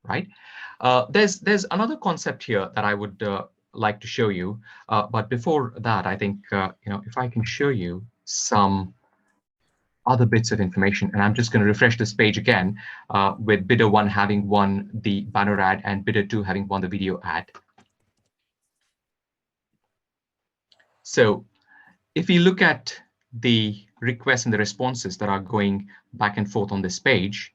right? There's another concept here that I would like to show you, but before that, I think if I can show you some other bits of information, and I'm just going to refresh this page again with bidder 1 having won the banner ad and bidder 2 having won the video ad. So if we look at the requests and the responses that are going back and forth on this page,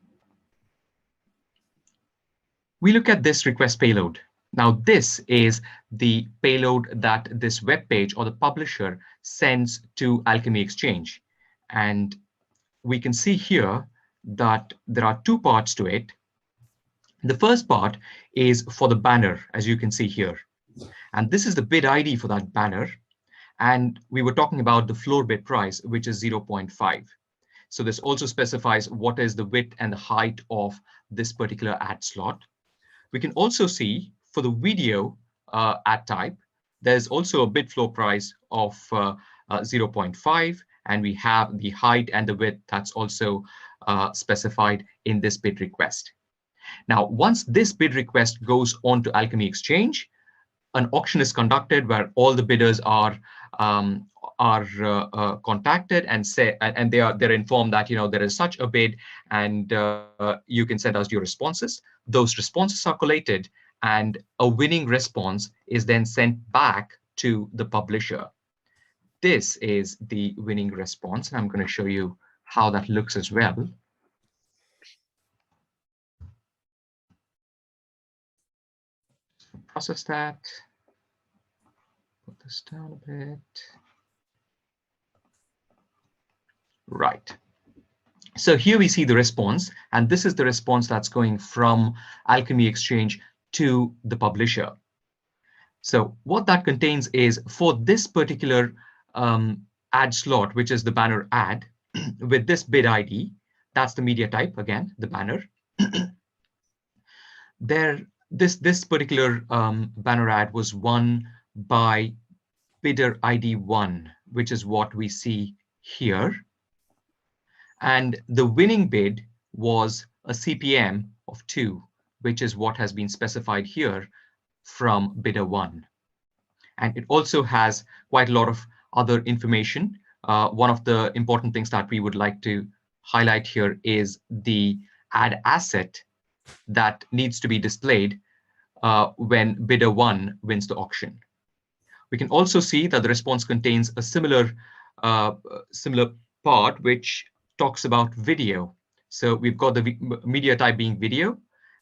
we look at this request payload. Now, this is the payload that this web page or the publisher sends to Alchemy Exchange. And we can see here that there are two parts to it. The first part is for the banner, as you can see here. And this is the bid ID for that banner. And we were talking about the floor bid price, which is 0.5. So this also specifies what is the width and the height of this particular ad slot. We can also see for the video ad type, there's also a bid floor price of 0.5, and we have the height and the width that's also specified in this bid request. Now, once this bid request goes on to Alchemy Exchange, an auction is conducted where all the bidders are contacted and they're informed that there is such a bid, and you can send us your responses. Those responses are collated, and a winning response is then sent back to the publisher. This is the winning response, and I'm going to show you how that looks as well. Process that. Put this down a bit. Right. So here we see the response, and this is the response that's going from Alchemy Exchange to the publisher. So what that contains is, for this particular ad slot, which is the banner ad, with this bid ID, that's the media type, again, the banner. This particular banner ad was won by bidder ID 1, which is what we see here. And the winning bid was a CPM of 2, which is what has been specified here from bidder 1. And it also has quite a lot of other information. One of the important things that we would like to highlight here is the ad asset that needs to be displayed when bidder 1 wins the auction. We can also see that the response contains a similar part which talks about video. So we've got the media type being video,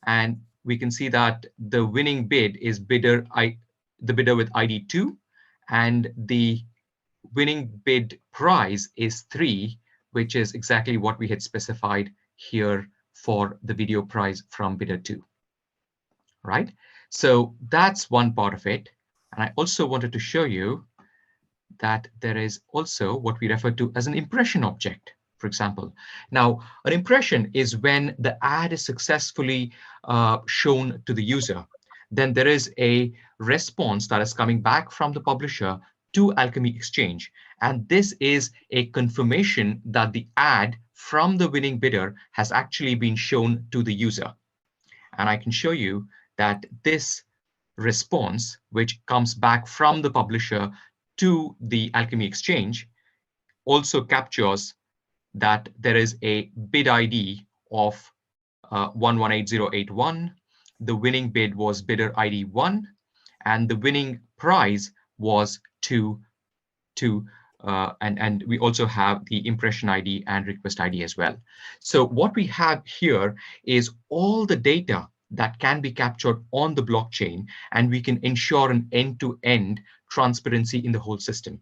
and we can see that the winning bid is the bidder with ID 2, and the winning bid price is 3, which is exactly what we had specified here for the video price from bidder 2. Right? So that's one part of it. And I also wanted to show you that there is also what we refer to as an impression object, for example. Now, an impression is when the ad is successfully shown to the user. Then there is a response that is coming back from the publisher to Alchemy Exchange. And this is a confirmation that the ad from the winning bidder has actually been shown to the user. And I can show you that this response, which comes back from the publisher to the Alchemy Exchange, also captures that there is a bid ID of 118081. The winning bid was bidder ID 1, and the winning price was 2. And we also have the impression ID and request ID as well. So what we have here is all the data that can be captured on the blockchain, and we can ensure an end-to-end transparency in the whole system.